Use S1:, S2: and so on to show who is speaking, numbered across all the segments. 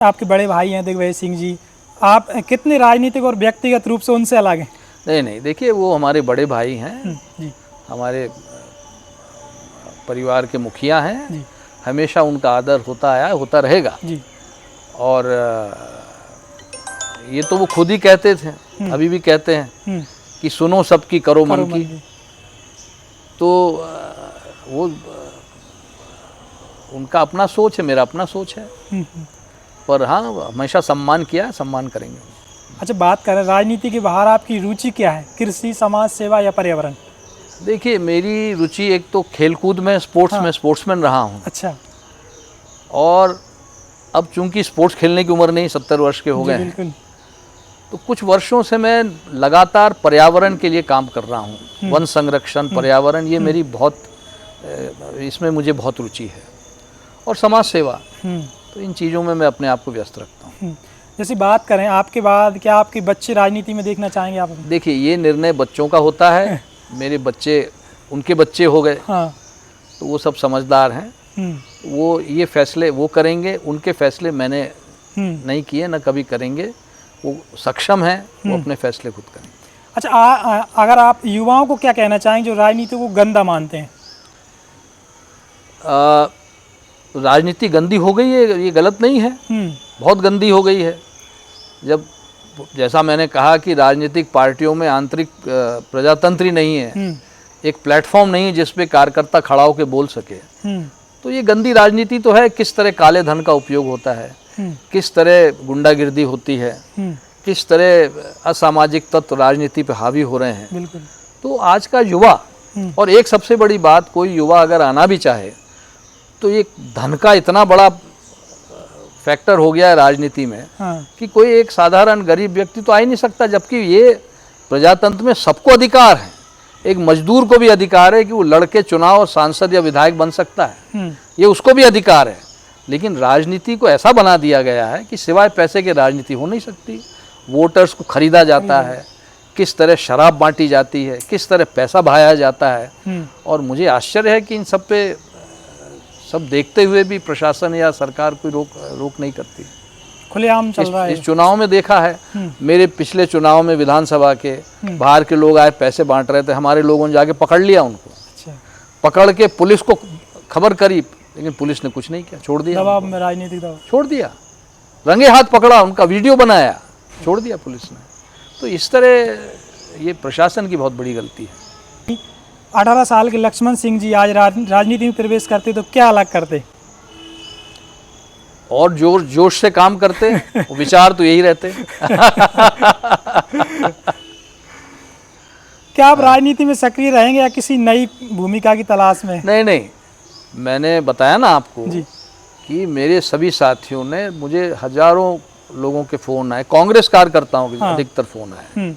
S1: आपके बड़े भाई हैं दिग्विजय सिंह जी, आप कितने राजनीतिक और व्यक्तिगत रूप से उनसे अलग हैं?
S2: नहीं नहीं, देखिए वो हमारे बड़े भाई हैं,
S1: जी
S2: हमारे परिवार के मुखिया हैं,
S1: जी
S2: हमेशा उनका आदर होता आया, होता रहेगा।
S1: जी।
S2: और ये तो वो खुद ही कहते थे, अभी भी कहते हैं कि सुनो सबकी करो मन की। तो वो उनका अपना सोच है, मेरा अपना सोच है, पर हाँ हमेशा सम्मान किया है, सम्मान करेंगे।
S1: अच्छा, बात करें राजनीति के बाहर आपकी रुचि क्या है? कृषि, समाज सेवा या पर्यावरण?
S2: देखिए मेरी रुचि एक तो खेलकूद में, स्पोर्ट्स में, स्पोर्ट्समैन रहा हूँ।
S1: अच्छा।
S2: और अब चूंकि स्पोर्ट्स खेलने की उम्र नहीं, 70 वर्ष के हो गए हैं, तो कुछ वर्षों से मैं लगातार पर्यावरण के लिए काम कर रहा हूँ। वन संरक्षण, पर्यावरण, ये मेरी बहुत, इसमें मुझे बहुत रुचि है। और समाज सेवा, तो इन चीज़ों में मैं अपने आप को व्यस्त रखता हूँ।
S1: जैसी बात करें आपके बाद, क्या आपके बच्चे राजनीति में देखना चाहेंगे आप?
S2: देखिए ये निर्णय बच्चों का होता है, मेरे बच्चे, उनके बच्चे हो गए,
S1: हाँ।
S2: तो वो सब समझदार हैं, वो ये फैसले वो करेंगे, उनके फैसले मैंने नहीं किए, न कभी करेंगे। वो सक्षम हैं, वो अपने फैसले खुद करेंगे।
S1: अच्छा, अगर आप युवाओं को क्या कहना चाहेंगे जो राजनीति को गंदा मानते हैं?
S2: राजनीति गंदी हो गई है, ये गलत नहीं है, बहुत गंदी हो गई है। जब, जैसा मैंने कहा कि राजनीतिक पार्टियों में आंतरिक प्रजातंत्र ही नहीं है, एक प्लेटफॉर्म नहीं है जिस पे कार्यकर्ता खड़ा होकर बोल सके, तो ये गंदी राजनीति तो है। किस तरह काले धन का उपयोग होता है, किस तरह गुंडागिर्दी होती है, किस तरह असामाजिक तत्व राजनीति पे हावी हो रहे हैं।
S1: बिल्कुल।
S2: तो आज का युवा, और एक सबसे बड़ी बात, कोई युवा अगर आना भी चाहे तो ये धन का इतना बड़ा फैक्टर हो गया है राजनीति में, कि कोई एक साधारण गरीब व्यक्ति तो आ ही नहीं सकता, जबकि ये प्रजातंत्र में सबको अधिकार है। एक मजदूर को भी अधिकार है कि वो लड़के चुनाव और सांसद या विधायक बन सकता है, ये उसको भी अधिकार है। लेकिन राजनीति को ऐसा बना दिया गया है कि सिवाय पैसे के राजनीति हो नहीं सकती। वोटर्स को खरीदा जाता है, किस तरह शराब बांटी जाती है, किस तरह पैसा बहाया जाता है। और मुझे आश्चर्य है कि इन सब पे, सब देखते हुए भी प्रशासन या सरकार कोई रोक नहीं करती।
S1: खुलेआम चल रहा है।
S2: इस चुनाव में देखा है, मेरे पिछले चुनाव में विधानसभा के बाहर के लोग आए, पैसे बांट रहे थे, हमारे लोगों ने जाके पकड़ लिया उनको।
S1: अच्छा।
S2: पकड़ के पुलिस को खबर करी, लेकिन पुलिस ने कुछ नहीं किया, छोड़ दिया।
S1: दबाव में, राजनीतिक दबाव, छोड़
S2: दिया। रंगे हाथ पकड़ा, उनका वीडियो बनाया, छोड़ दिया पुलिस ने। तो इस तरह ये प्रशासन की बहुत बड़ी गलती है।
S1: 18 साल के लक्ष्मण सिंह जी आज राजनीति में प्रवेश करते तो क्या अलग करते?
S2: और जोश से काम करते, विचार तो यही रहते।
S1: क्या आप राजनीति में सक्रिय रहेंगे या किसी नई भूमिका की तलाश में?
S2: नहीं नहीं, मैंने बताया ना आपको
S1: जी
S2: कि मेरे सभी साथियों ने, मुझे हजारों लोगों के फोन आए, कांग्रेस कार्यकर्ताओं के अधिकतर फोन आए,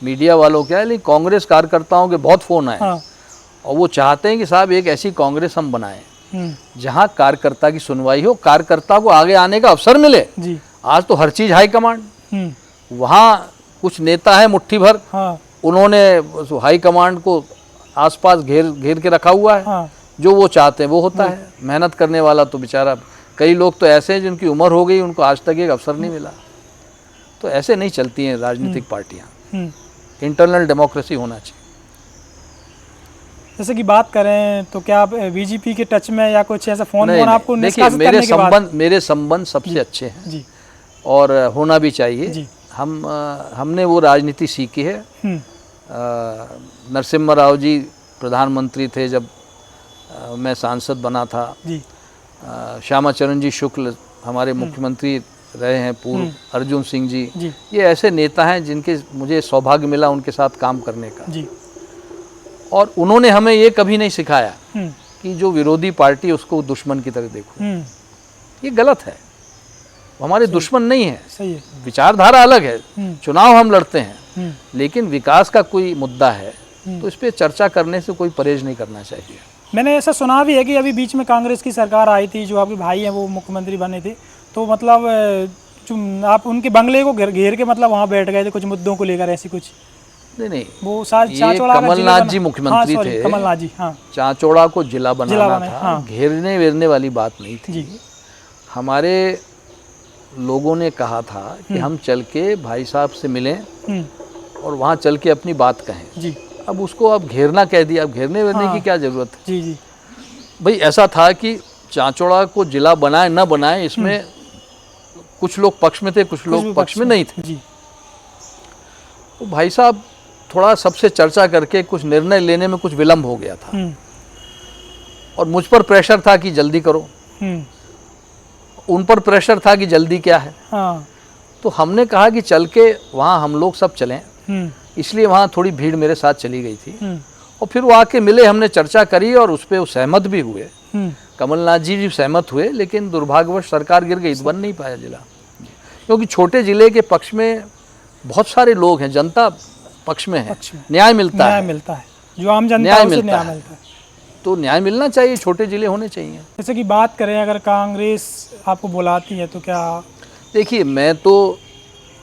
S2: मीडिया वालों क्या है, लेकिन कांग्रेस कार्यकर्ताओं के बहुत फोन आए। और वो चाहते हैं कि साहब एक ऐसी कांग्रेस हम बनाएं जहां कार्यकर्ता की सुनवाई हो, कार्यकर्ता को आगे आने का अवसर मिले। जी। आज तो हर चीज हाई कमांड, वहां कुछ नेता है मुट्ठी भर, उन्होंने हाई कमांड को आसपास घेर के रखा हुआ है। जो वो चाहते हैं वो होता है। मेहनत करने वाला तो बेचारा, कई लोग तो ऐसे हैं जिनकी उम्र हो गई, उनको आज तक एक अवसर नहीं मिला। तो ऐसे नहीं चलती हैं राजनीतिक पार्टियां। इंटरनल डेमोक्रेसी होना चाहिए।
S1: जैसे कि बात करें तो क्या आप बीजेपी के टच में, या कुछ ऐसा फोन आपको
S2: निष्कासित करने के बाद? मेरे संबंध सबसे अच्छे हैं जी, और होना भी चाहिए जी। हमने वो राजनीति सीखी है। नरसिम्हा राव जी प्रधानमंत्री थे जब मैं सांसद बना था जी। श्यामाचरण जी शुक्ल हमारे मुख्यमंत्री रहे हैं, पूर्व अर्जुन सिंह जी, ये ऐसे नेता हैं जिनके मुझे सौभाग्य मिला उनके साथ काम करने का जी। और उन्होंने हमें ये कभी नहीं सिखाया कि जो विरोधी पार्टी उसको दुश्मन की तरह देखो, ये गलत है। हमारे दुश्मन नहीं है, सही है। विचारधारा अलग है, चुनाव हम लड़ते हैं, लेकिन विकास का कोई मुद्दा है तो इस पे चर्चा करने से कोई परहेज नहीं करना चाहिए।
S1: मैंने ऐसा सुना भी है कि अभी बीच में कांग्रेस की सरकार आई थी, जो आपके भाई हैं वो मुख्यमंत्री बने थे, तो मतलब आप उनके बंगले को घेर के मतलब वहाँ बैठ गए थे कुछ मुद्दों को लेकर, ऐसी कुछ?
S2: नहीं,
S1: वो
S2: कमलनाथ जी मुख्यमंत्री थे,
S1: कमलनाथ जी,
S2: चांचौड़ा को जिला बनाना था, घेरने वेरने वाली बात नहीं थी। हमारे लोगों ने कहा था कि हम चल के भाई साहब से मिलें
S1: हम्म,
S2: और वहाँ चल के अपनी बात कहें।
S1: जी
S2: अब उसको अब घेरना कह दिया, अब घेरने वेरने
S1: हाँ।
S2: की क्या ज़रूरत है।
S1: जी जी
S2: भाई ऐसा था कि चांचौड़ा को जिला बनाए न बनाए, इसमें कुछ लोग पक्ष में थे, कुछ
S1: कुछ भी
S2: लोग पक्ष में नहीं थे।
S1: जी
S2: तो भाई साहब थोड़ा सबसे चर्चा करके कुछ निर्णय लेने में कुछ विलम्ब हो गया था और मुझ पर प्रेशर था कि जल्दी करो,
S1: हम्म,
S2: उन पर प्रेशर था कि जल्दी क्या है।
S1: हाँ
S2: तो हमने कहा कि चल के वहाँ हम लोग सब चलें,
S1: हम्म,
S2: इसलिए वहाँ थोड़ी भीड़ मेरे साथ चली गई थी।
S1: हम्म,
S2: और फिर वो आके मिले, हमने चर्चा करी और उस पर सहमत भी हुए।
S1: हम्म,
S2: कमलनाथ जी भी सहमत हुए, लेकिन दुर्भाग्यवश सरकार गिर गई, तो बन नहीं पाया जिला। क्योंकि छोटे जिले के पक्ष में बहुत सारे लोग हैं, जनता पक्ष में है,
S1: पक्ष में
S2: न्याय मिलता
S1: न्याय
S2: है,
S1: मिलता है, जो आम जनता
S2: न्याय
S1: है उसे
S2: मिलता
S1: न्याय
S2: है।
S1: मिलता है।
S2: तो न्याय मिलना चाहिए, छोटे जिले होने चाहिए।
S1: जैसे कि बात करें, अगर कांग्रेस आपको बुलाती है तो क्या?
S2: देखिए मैं तो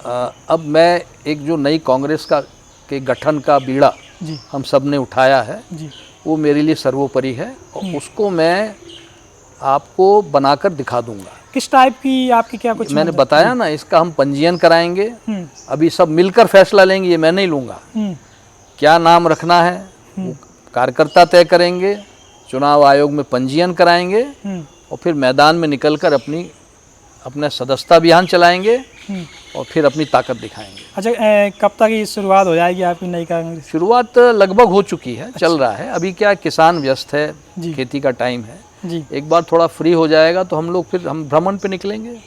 S2: अब मैं एक जो नई कांग्रेस का के गठन का बीड़ा
S1: जी
S2: हम सब ने उठाया है,
S1: जी
S2: वो मेरे लिए सर्वोपरि है और उसको मैं आपको बनाकर दिखा दूंगा।
S1: किस टाइप की आपकी क्या कुछ
S2: मैंने बताया ना, इसका हम पंजीयन कराएंगे,
S1: हम्म,
S2: अभी सब मिलकर फैसला लेंगे, ये मैं नहीं लूँगा।
S1: हम्म,
S2: क्या नाम रखना है वो कार्यकर्ता तय करेंगे, चुनाव आयोग में पंजीयन कराएंगे
S1: हम्म,
S2: और फिर मैदान में निकलकर अपना सदस्यता अभियान चलाएंगे
S1: हम्म।
S2: और फिर अपनी ताकत दिखाएंगे।
S1: अच्छा, कब तक ये शुरुआत हो जाएगी आपकी नई कांग्रेस?
S2: शुरुआत लगभग हो चुकी है, चल रहा है। अभी क्या किसान व्यस्त है,
S1: जी।
S2: खेती का टाइम है,
S1: जी
S2: एक बार थोड़ा फ्री हो जाएगा तो हम लोग फिर हम भ्रमण पे निकलेंगे।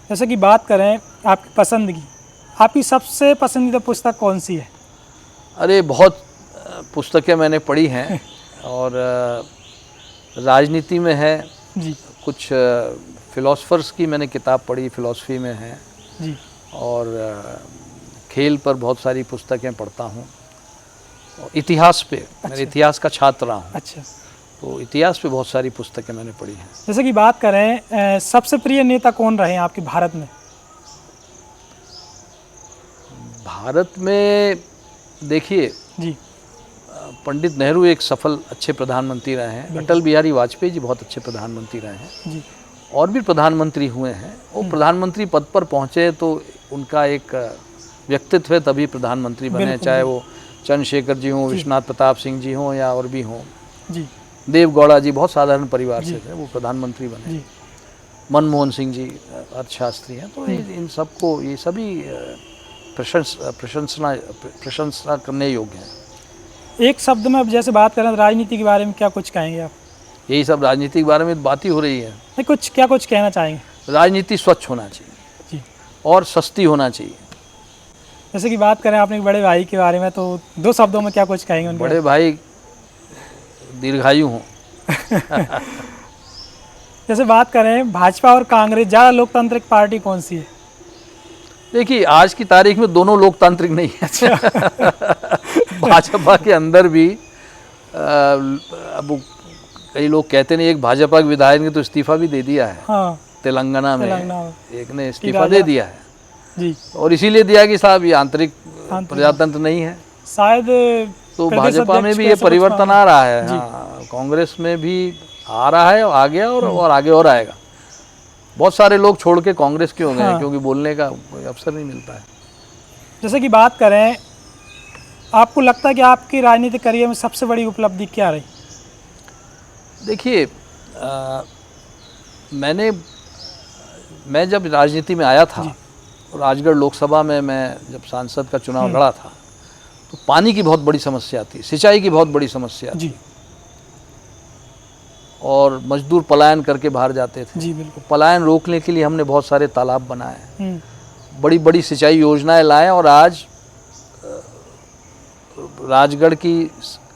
S1: जैसे कि बात करें आपकी पसंद की, आपकी सबसे पसंदीदा पुस्तक कौन सी है?
S2: अरे बहुत पुस्तकें मैंने पढ़ी हैं और राजनीति में है,
S1: जी
S2: कुछ फिलोसफर्स की मैंने किताब पढ़ी, फिलॉसफी में है,
S1: जी
S2: और खेल पर बहुत सारी पुस्तकें पढ़ता हूँ और इतिहास पे, मैं इतिहास का छात्र रहा हूँ,
S1: अच्छा।
S2: तो इतिहास पे बहुत सारी पुस्तकें मैंने पढ़ी हैं।
S1: जैसे कि बात करें, सबसे प्रिय नेता कौन रहे हैं आपके भारत में?
S2: भारत में देखिए,
S1: जी
S2: पंडित नेहरू एक सफल अच्छे प्रधानमंत्री रहे हैं, अटल बिहारी वाजपेयी जी बहुत अच्छे प्रधानमंत्री रहे हैं,
S1: जी
S2: और भी प्रधानमंत्री हुए हैं। वो प्रधानमंत्री पद पर पहुँचे तो उनका एक व्यक्तित्व है, तभी प्रधानमंत्री बने,
S1: बिल्कुल,
S2: चाहे वो चंद्रशेखर जी हों, विश्वनाथ प्रताप सिंह जी हों या और भी हों।
S1: जी
S2: देवगौड़ा जी बहुत साधारण परिवार से थे, वो प्रधानमंत्री बने।
S1: जी
S2: मनमोहन सिंह जी अर्थशास्त्री हैं। तो इन सबको, ये सभी प्रशंसा करने योग्य हैं।
S1: एक शब्द में अब जैसे बात करें राजनीति के बारे में, क्या कुछ कहेंगे आप?
S2: यही सब राजनीति के बारे में बात ही हो रही है।
S1: नहीं, क्या कुछ कहना चाहेंगे?
S2: राजनीति स्वच्छ होना चाहिए
S1: जी।
S2: और सस्ती होना चाहिए।
S1: जैसे कि बात करें आपने एक बड़े भाई के बारे में, तो दो शब्दों में क्या कुछ कहेंगे उनके?
S2: बड़े भाई दीर्घायु हों।
S1: जैसे बात करें भाजपा और कांग्रेस, ज़्यादा लोकतांत्रिक पार्टी कौन सी है?
S2: देखिए आज की तारीख में दोनों लोकतांत्रिक नहीं है। भाजपा के अंदर भी अब कई लोग कहते नहीं, एक भाजपा के विधायक ने तो इस्तीफा भी दे दिया है।
S1: हाँ,
S2: तेलंगाना में एक ने इस्तीफा दे दिया है,
S1: जी।
S2: और इसीलिए दिया कि साहब ये आंतरिक प्रजातंत्र नहीं है।
S1: शायद
S2: तो भाजपा में भी ये परिवर्तन आ रहा है।
S1: जी।
S2: हाँ, कांग्रेस में भी आ रहा है, आ गया और आगे और आएगा। बहुत सारे लोग छोड़ के कांग्रेस के हो गए हैं, क्योंकि बोलने का कोई अवसर नहीं मिलता है। जैसे
S1: कि बात करें, आपको लगता है कि आपकी राजनीतिक करियर में सबसे बड़ी उपलब्धि क्या रही?
S2: देखिए मैं जब राजनीति में आया था, राजगढ़ लोकसभा में मैं जब सांसद का चुनाव लड़ा था, तो पानी की बहुत बड़ी समस्या थी, सिंचाई की बहुत बड़ी समस्या थी, और मजदूर पलायन करके बाहर जाते थे।
S1: जी बिल्कुल।
S2: पलायन रोकने के लिए हमने बहुत सारे तालाब बनाए, बड़ी बड़ी सिंचाई योजनाएं लाए, और आज राजगढ़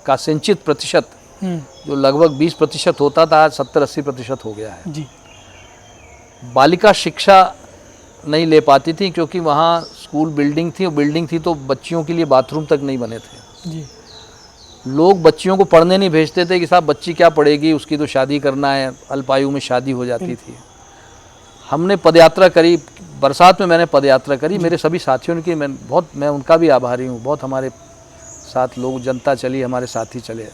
S2: का सिंचित प्रतिशत जो लगभग 20% होता था, आज 70-80% हो गया है।
S1: जी।
S2: बालिका शिक्षा नहीं ले पाती थी, क्योंकि वहाँ स्कूल बिल्डिंग थी तो बच्चियों के लिए बाथरूम तक नहीं बने थे।
S1: जी।
S2: लोग बच्चियों को पढ़ने नहीं भेजते थे कि साहब बच्ची क्या पढ़ेगी, उसकी तो शादी करना है, अल्पायु में शादी हो जाती थी। हमने पदयात्रा करी, बरसात में मैंने पदयात्रा करी, मेरे सभी साथियों की मैं उनका भी आभारी हूँ। बहुत हमारे साथ लोग, जनता चली, हमारे साथी चले,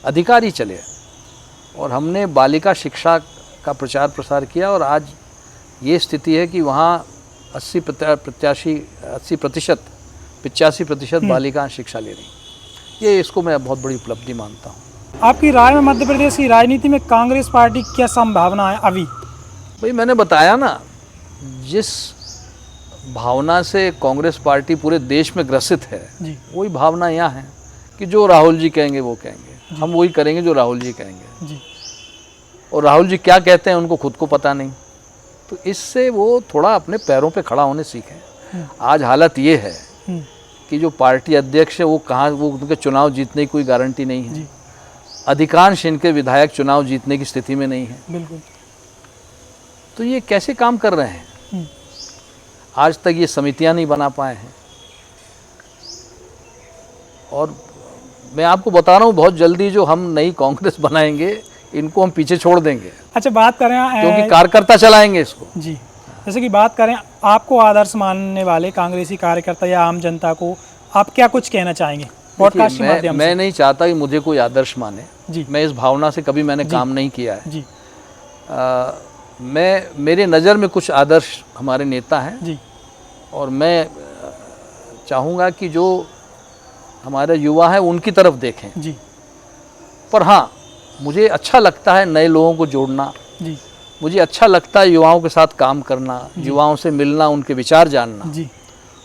S2: अधिकारी चले, और हमने बालिका शिक्षा का प्रचार प्रसार किया और आज ये स्थिति है कि वहाँ 85% बालिकाएं शिक्षा ले रही। ये इसको मैं बहुत बड़ी उपलब्धि मानता हूँ।
S1: आपकी राय में मध्य प्रदेश की राजनीति में कांग्रेस पार्टी की क्या संभावना है अभी?
S2: भाई मैंने बताया ना, जिस भावना से कांग्रेस पार्टी पूरे देश में ग्रसित है
S1: जी।
S2: वही भावना यहाँ है कि जो राहुल जी कहेंगे वो कहेंगे, हम वही करेंगे जो राहुल जी कहेंगे
S1: जी।
S2: और राहुल जी क्या कहते हैं उनको खुद को पता नहीं, तो इससे वो थोड़ा अपने पैरों पे खड़ा होने सीखें। आज हालत ये है कि जो पार्टी अध्यक्ष है वो उनके चुनाव जीतने की कोई गारंटी नहीं है। अधिकांश इनके विधायक चुनाव जीतने की स्थिति में नहीं है।
S1: बिल्कुल।
S2: तो ये कैसे काम कर रहे हैं? आज तक ये समितियां नहीं बना पाए हैं और मैं आपको बता रहा हूँ बहुत जल्दी जो हम नई कांग्रेस बनाएंगे इनको हम पीछे छोड़ देंगे।
S1: अच्छा, बात करें
S2: क्योंकि कार्यकर्ता चलाएंगे इसको।
S1: जी, जैसे कि बात करें आपको आदर्श मानने वाले कांग्रेसी कार्यकर्ता या आम जनता को आप क्या कुछ कहना चाहेंगे पॉडकास्ट के माध्यम से?
S2: मैं नहीं चाहता कि मुझे कोई आदर्श माने
S1: जी।
S2: मैं इस भावना से कभी मैंने काम नहीं किया है
S1: जी।
S2: मेरे नज़र में कुछ आदर्श हमारे नेता हैं
S1: जी।
S2: और मैं चाहूँगा कि जो हमारे युवा हैं उनकी तरफ देखें
S1: जी।
S2: पर हाँ, मुझे अच्छा लगता है नए लोगों को जोड़ना
S1: जी।
S2: मुझे अच्छा लगता है युवाओं के साथ काम करना, युवाओं से मिलना, उनके विचार जानना
S1: जी।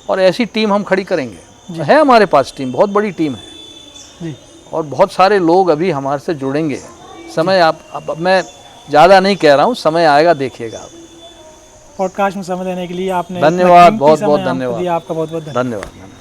S1: और
S2: ऐसी टीम हम खड़ी करेंगे। है हमारे पास टीम, बहुत बड़ी टीम है
S1: जी।
S2: और बहुत सारे लोग अभी हमारे से जुड़ेंगे। समय अब मैं ज़्यादा नहीं कह रहा हूँ, समय आएगा देखिएगा आप।
S1: पॉडकास्ट में समय देने के लिए आपने
S2: धन्यवाद, बहुत बहुत धन्यवाद।
S1: आपका बहुत बहुत
S2: धन्यवाद।